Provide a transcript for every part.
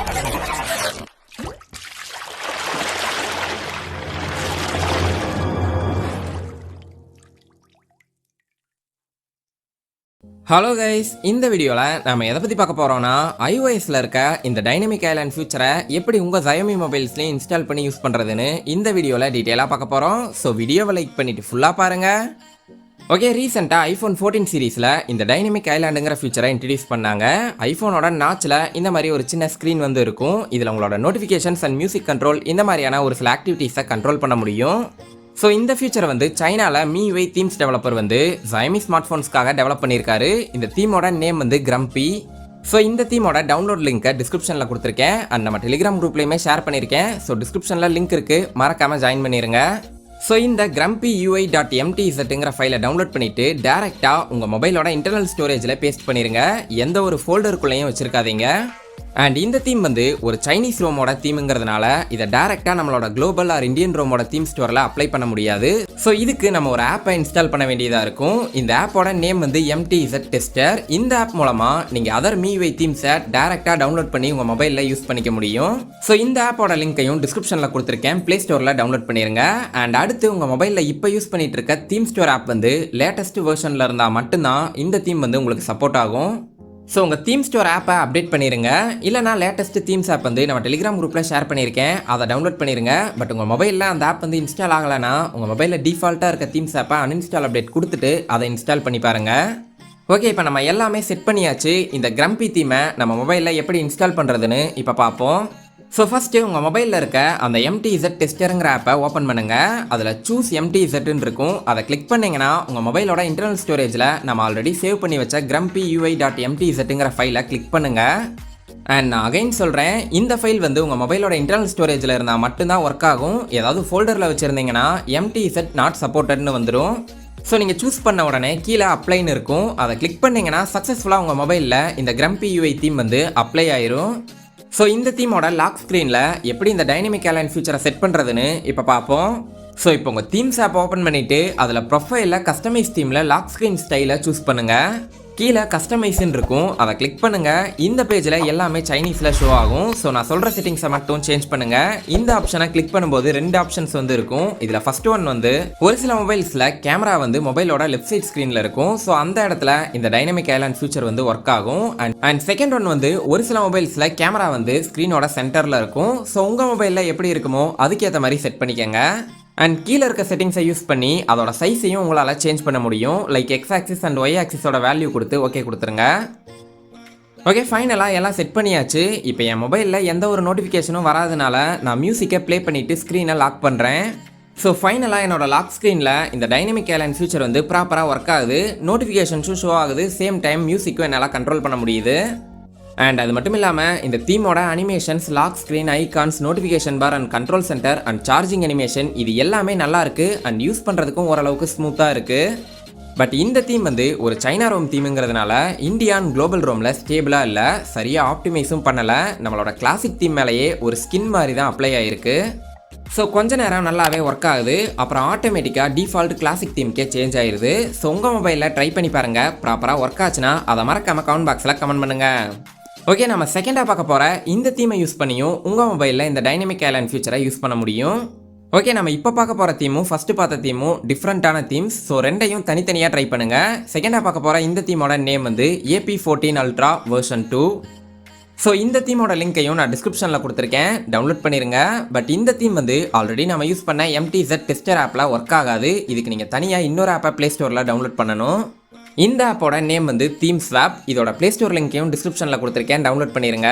Hello guys, இந்த வீடியோவில் நம்ம எதை பற்றி பார்க்க போகிறோம்னா iOSல இருக்க இந்த டைனமிக் ஐலாண்ட் ஃபியூச்சரை எப்படி உங்கள் Xiaomi மொபைல்ஸ்லேயும் இன்ஸ்டால் பண்ணி யூஸ் பண்ணுறதுன்னு இந்த வீடியோவில் டீட்டெயிலாக பார்க்க போகிறோம். ஸோ வீடியோவை லைக் பண்ணிவிட்டு ஃபுல்லாக பாருங்கள். ஓகே, ரீசெண்டாக iPhone 14 சீரீஸில் இந்த டைனமிக் ஐலாண்டுங்கிற ஃபியூச்சரை இன்ட்ரடியூஸ் பண்ணாங்க. ஐஃபோனோட நாச்சில் இந்த மாதிரி ஒரு சின்ன ஸ்க்ரீன் வந்து இருக்கும். இதில் உங்களோட நோட்டிஃபிகேஷன்ஸ் அண்ட் மியூசிக் கண்ட்ரோல் இந்த மாதிரியான ஒரு சில ஆக்டிவிட்டீஸை கண்ட்ரோல் பண்ண முடியும். ஸோ இந்த ஃபியூச்சரை வந்து சைனாவில் MIUI தீம்ஸ் டெவலப்பர் வந்து Xiaomi ஸ்மார்ட் ஃபோன்ஸ்க்காக டெவலப் பண்ணியிருக்காரு. இந்த தீமோட நேம் வந்து கிரம்பி. ஸோ இந்த தீமோட டவுன்லோட் லிங்க்கை டிஸ்கிரிப்ஷனில் கொடுத்துருக்கேன் அண்ட் நம்ம டெலிகிராம் குரூப்லேயுமே ஷேர் பண்ணியிருக்கேன். ஸோ டிஸ்கிரிப்ஷனில் லிங்க் இருக்குது, மறக்காமல் ஜாயின் பண்ணிடுங்க. ஸோ இந்த grumpy.ui.mtz ஃபைலை டவுன்லோட் பண்ணிவிட்டு டேரெக்டாக உங்கள் மொபைலோட இன்டர்னல் ஸ்டோரேஜில் பேஸ்ட் பண்ணிடுங்க. எந்த ஒரு ஃபோல்டருக்குள்ளேயும் வச்சுருக்காதீங்க. அண்ட் இந்த தீம் வந்து ஒரு சைனீஸ் ரோமோட தீமுங்கிறதுனால இதை டேரெக்டாக நம்மளோட குளோபல் ஆர் இந்தியன் ரோமோட தீம் ஸ்டோரில் அப்ளை பண்ண முடியாது. ஸோ இதுக்கு நம்ம ஒரு ஆப்பை இன்ஸ்டால் பண்ண வேண்டியதாக இருக்கும். இந்த ஆப்போட நேம் வந்து MTZ டெஸ்டர். இந்த ஆப் மூலமாக நீங்கள் அதர் MIUI தீம்ஸை டேரெக்டாக டவுன்லோட் பண்ணி உங்கள் மொபைலில் யூஸ் பண்ணிக்க முடியும். ஸோ இந்த ஆப்போட லிங்க்கையும் டிஸ்கிரிப்ஷனில் கொடுத்துருக்கேன், ப்ளே ஸ்டோரில் டவுன்லோட் பண்ணிடுங்க. அண்ட் அடுத்து உங்கள் மொபைலில் இப்போ யூஸ் பண்ணிட்டு இருக்க தீம் ஸ்டோர் ஆப் வந்து லேட்டஸ்ட் வெர்ஷனில் இருந்தால் மட்டும்தான் இந்த தீம் வந்து உங்களுக்கு சப்போர்ட் ஆகும். ஸோ உங்கள் தீம் ஸ்டோர் ஆப்பை அப்டேட் பண்ணிடுங்க. இல்லைனா லேட்டஸ்ட் தீம்ஸ் ஆப் வந்து நம்ம டெலிகிராம் குரூப்பில் ஷேர் பண்ணியிருக்கேன், அதை டவுன்லோட் பண்ணிடுங்க. பட் உங்கள் மொபைலில் அந்த ஆப் வந்து இன்ஸ்டால் ஆகலைன்னா உங்கள் மொபைலில் டிஃபால்ட்டாக இருக்க தீம்ஸ் ஆப்பை அன்இன்ஸ்டால் அப்டேட் கொடுத்துட்டு அதை இன்ஸ்டால் பண்ணி பாருங்கள். ஓகே, இப்போ நம்ம எல்லாமே செட் பண்ணியாச்சு. இந்த கிரம்பி தீமை நம்ம மொபைலில் எப்படி இன்ஸ்டால் பண்ணுறதுன்னு இப்போ பார்ப்போம். ஸோ ஃபஸ்ட்டு உங்கள் மொபைலில் இருக்க அந்த MTZ டெஸ்டருங்கிற ஆப்பை ஓப்பன் பண்ணுங்கள். அதில் சூஸ் MTZன்னு இருக்கும். அதை கிளிக் பண்ணிங்கன்னா உங்கள் மொபைலோட இன்டர்னல் ஸ்டோரேஜில் நம்ம ஆல்ரெடி சேவ் பண்ணி வச்ச grumpy.ui.mtz ஃபைலை கிளிக் பண்ணுங்கள். அண்ட் நான் அகைன் சொல்கிறேன், இந்த ஃபைல் வந்து உங்கள் மொபைலோட இன்டர்னல் ஸ்டோரேஜில் இருந்தால் மட்டும்தான் ஒர்க் ஆகும். ஏதாவது ஃபோல்டரில் வச்சுருந்தீங்கன்னா MTZ நாட் சப்போர்ட்டட்னு வந்துடும். ஸோ நீங்கள் சூஸ் பண்ண உடனே கீழே அப்ளைன்னு இருக்கும். அதை கிளிக் பண்ணிங்கன்னா சக்ஸஸ்ஃபுல்லாக உங்கள் மொபைலில் இந்த grumpy UI தீம் வந்து அப்ளை ஆயிரும். ஸோ இந்த தீமோட லாக் ஸ்க்ரீனில் எப்படி இந்த டைனமிக் ஐலாண்ட் ஃபியூச்சரை செட் பண்ணுறதுன்னு இப்போ பார்ப்போம். ஸோ இப்போ உங்கள் தீம்ஸ் ஆப் ஓப்பன் பண்ணிவிட்டு அதில் ப்ரொஃபைலில் கஸ்டமைஸ் தீமில் லாக் ஸ்க்ரீன் ஸ்டைலை சூஸ் பண்ணுங்கள். கீழே கஸ்டமைஸ்ன்னு இருக்கும், அதை கிளிக் பண்ணுங்கள். இந்த பேஜில் எல்லாமே சைனீஸில் ஷோ ஆகும். ஸோ நான் சொல்கிற செட்டிங்ஸை மட்டும் சேஞ்ச் பண்ணுங்கள். இந்த ஆப்ஷனை கிளிக் பண்ணும்போது 2 ஆப்ஷன்ஸ் வந்து இருக்கும். இதில் ஃபர்ஸ்ட் ஒன் வந்து ஒரு சில மொபைல்ஸில் கேமரா வந்து மொபைலோட லெஃப்ட் சைட் ஸ்க்ரீனில் இருக்கும். ஸோ அந்த இடத்துல இந்த டைனமிக் ஐலாண்ட் ஃபியூச்சர் வந்து ஒர்க் ஆகும். அண்ட் செகண்ட் ஒன் வந்து ஒரு சில மொபைல்ஸில் கேமரா வந்து ஸ்க்ரீனோட சென்டரில் இருக்கும். ஸோ உங்கள் மொபைலில் எப்படி இருக்குமோ அதுக்கேற்ற மாதிரி செட் பண்ணிக்கங்க. அண்ட் கீழே இருக்க செட்டிங்ஸை யூஸ் பண்ணி அதோட சைஸையும் உங்களால் சேஞ்ச் பண்ண முடியும். Like X axis and Y ஆக்சிஸோட வேல்யூ கொடுத்து ஓகே கொடுத்துருங்க. ஓகே, ஃபைனலாக எல்லாம் செட் பண்ணியாச்சு. இப்போ என் மொபைலில் எந்த ஒரு நோட்டிஃபிகேஷனும் வராதனால நான் மியூசிக்கை ப்ளே பண்ணிவிட்டு ஸ்க்ரீனை லாக் பண்ணுறேன். ஸோ ஃபைனலாக என்னோட லாக் ஸ்க்ரீனில் இந்த டைனமிக் ஐலாண்ட் ஃபியூச்சர் வந்து ப்ராப்பராக ஒர்க் ஆகுது. நோட்டிஃபிகேஷன்ஸும் ஷோ ஆகுது, சேம் டைம் மியூசிக்கும் என்னால் கண்ட்ரோல் பண்ண முடியுது. அண்ட் அது மட்டும் இல்லாமல் இந்த தீமோட animations, lock screen, icons, notification bar and control centre and charging animation இது எல்லாமே நல்லா இருக்குது. அண்ட் யூஸ் பண்ணுறதுக்கும் ஓரளவுக்கு ஸ்மூத்தாக இருக்குது. பட் இந்த தீம் வந்து ஒரு சைனா ரோம் தீமுங்கிறதுனால இந்தியான் குளோபல் ரோமில் ஸ்டேபிளாக இல்லை, சரியாக ஆப்டிமைஸும் பண்ணலை. நம்மளோட கிளாசிக் தீம் மேலேயே ஒரு ஸ்கின் மாதிரி தான் அப்ளை ஆகிருக்கு. ஸோ கொஞ்ச நேரம் நல்லாவே ஒர்க் ஆகுது, அப்புறம் ஆட்டோமேட்டிக்காக டிஃபால்ட் கிளாசிக் தீம்க்கே சேஞ்ச் ஆயிடுது. ஸோ உங்கள் மொபைலில் ட்ரை பண்ணி பாருங்கள். ப்ராப்பராக ஒர்க் ஆச்சுன்னா அதை மறக்காமல் கமெண்ட் பாக்ஸில் கமெண்ட் பண்ணுங்கள். ஓகே, நம்ம செகண்டாக பார்க்க போகிற இந்த தீமை யூஸ் பண்ணியும் உங்கள் மொபைலில் இந்த டைனமிக் ஐலாண்ட் ஃபியூச்சரை யூஸ் பண்ண முடியும். ஓகே, நம்ம இப்போ பார்க்க போகிற தீமும் ஃபஸ்ட்டு பார்த்த தீமும் டிஃப்ரெண்ட்டான தீம்ஸ். ஸோ ரெண்டையும் தனித்தனியாக ட்ரை பண்ணுங்கள். செகண்டாக பார்க்க போகிற இந்த தீமோட நேம் வந்து AP14 Ultra version 2. ஸோ இந்த தீமோட லிங்க்கையும் நான் டிஸ்கிரிப்ஷனில் கொடுத்துருக்கேன், டவுன்லோட் பண்ணிடுங்க. பட் இந்த தீம் வந்து ஆல்ரெடி நம்ம யூஸ் பண்ண MTZ டெஸ்டர் ஆப்பில் ஒர்க் ஆகாது. இதுக்கு நீங்கள் தனியாக இன்னொரு ஆப்பை ப்ளே ஸ்டோரில் டவுன்லோட் பண்ணணும். இந்த ஆப்போட நேம் வந்து தீம் ஸ்வாப். இதோட ப்ளே ஸ்டோர் லிங்க்கையும் டிஸ்கிரிப்ஷனில் கொடுத்துருக்கேன், டவுன்லோட் பண்ணிடுங்க.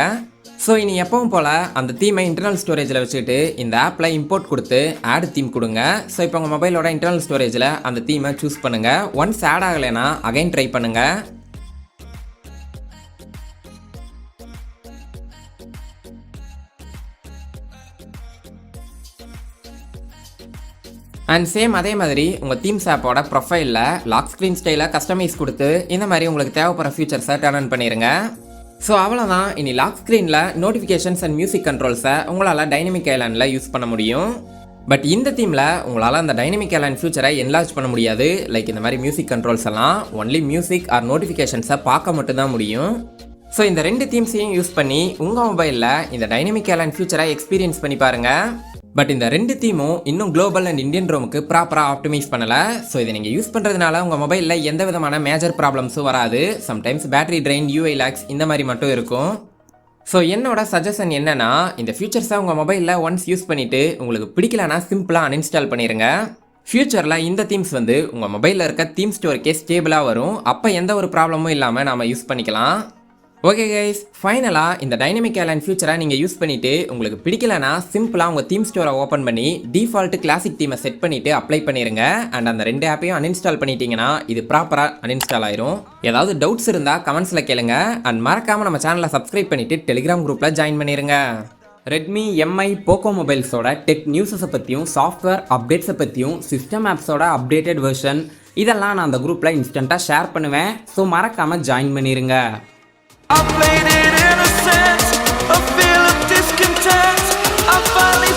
ஸோ இனி எப்பவும் போல் அந்த தீமை இன்டர்னல் ஸ்டோரேஜில் வச்சுக்கிட்டு இந்த ஆப்பில் இம்போர்ட் கொடுத்து ஆட் தீம் கொடுங்க. ஸோ இப்போ உங்கள் மொபைலோட இன்டர்னல் ஸ்டோரேஜில் அந்த தீமை சூஸ் பண்ணுங்கள். ஒன்ஸ் ஆட் ஆகலைன்னா அகைன் ட்ரை பண்ணுங்கள். அண்ட் சேம் அதே மாதிரி உங்கள் தீம்ஸ் ஆப்போட ப்ரொஃபைலில் லாக் ஸ்க்ரீன் ஸ்டைலை கஸ்டமைஸ் கொடுத்து இந்த மாதிரி உங்களுக்கு தேவைப்படுற ஃபீச்சர்ஸை டர்ன் ஆன் பண்ணிடுங்க. ஸோ அவ்வளோதான். இனி லாக் ஸ்க்ரீனில் நோட்டிஃபிகேஷன்ஸ் அண்ட் மியூசிக் கண்ட்ரோல்ஸை உங்களால் டைனமிக் ஐலாண்டில் யூஸ் பண்ண முடியும். பட் இந்த தீமில் உங்களால் அந்த டைனமிக் ஐலாண்ட் ஃபியூச்சரை என்லார்ஜ் பண்ண முடியாது. லைக் இந்த மாதிரி மியூசிக் கண்ட்ரோல்ஸ் எல்லாம் ஒன்லி மியூசிக் ஆர் நோட்டிஃபிகேஷன்ஸை பார்க்க மட்டும்தான் முடியும். ஸோ இந்த ரெண்டு தீம்ஸையும் யூஸ் பண்ணி உங்கள் மொபைலில் இந்த டைனமிக் ஏர்லைன் ஃபியூச்சரை எக்ஸ்பீரியன்ஸ் பண்ணி பாருங்கள். பட் இந்த ரெண்டு தீமும் இன்னும் குளோபல் அண்ட் இந்தியன் ரோமுக்கு ப்ராப்பராக ஆப்டிமைஸ் பண்ணலை. ஸோ இதை நீங்கள் யூஸ் பண்ணுறதுனால உங்கள் மொபைலில் எந்த விதமான மேஜர் ப்ராப்ளம்ஸும் வராது. Sometimes battery drain, MIUI lags இந்த மாதிரி மட்டும் இருக்கும். ஸோ என்னோட சஜஷன் என்னன்னா, இந்த ஃபியூச்சர்ஸை உங்கள் மொபைலில் ஒன்ஸ் யூஸ் பண்ணிவிட்டு உங்களுக்கு பிடிக்கலனா சிம்பிளாக அன்இன்ஸ்டால் பண்ணிடுங்க. ஃபியூச்சரில் இந்த தீம்ஸ் வந்து உங்கள் மொபைலில் இருக்க தீம் ஸ்டோருக்கே ஸ்டேபிளாக வரும். அப்போ எந்த ஒரு ப்ராப்ளமும் இல்லாமல் நாம் யூஸ் பண்ணிக்கலாம். ஓகே கைஸ், ஃபைனலாக இந்த டைனமிக் ஏர்லைன் ஃபியூச்சரை நீங்கள் யூஸ் பண்ணிவிட்டு உங்களுக்கு பிடிக்கலனா சிம்பிளாக உங்கள் தீம் ஸ்டோரை ஓப்பன் பண்ணி டிஃபால்ட்டு கிளாசிக் தீமை செட் பண்ணிவிட்டு அப்ளை பண்ணிடுங்க. அண்ட் அந்த ரெண்டு ஆப்பையும் அன்இன்ஸ்டால் பண்ணிட்டீங்கன்னா இது ப்ராப்பராக அன்இன்ஸ்டால் ஆயிரும். ஏதாவது டவுட்ஸ் இருந்தால் கமெண்ட்ஸில் கேளுங்க. அண்ட் மறக்காமல் நம்ம சேனலை சப்ஸ்கிரைப் பண்ணிவிட்டு டெலிகிராம் குரூப்பில் ஜாயின் பண்ணிடுங்க. ரெட்மி, MI, போக்கோ மொபைல்ஸோட டெக் நியூஸஸை பற்றியும் சாஃப்ட்வேர் அப்டேட்ஸை பற்றியும் சிஸ்டம் ஆப்ஸோட அப்டேட்டட் வெர்ஷன் இதெல்லாம் நான் அந்த குரூப்பில் இன்ஸ்டண்ட்டாக ஷேர் பண்ணுவேன். ஸோ மறக்காமல் ஜாயின் பண்ணிடுங்க. I played it innocent, a feel of discontent. I finally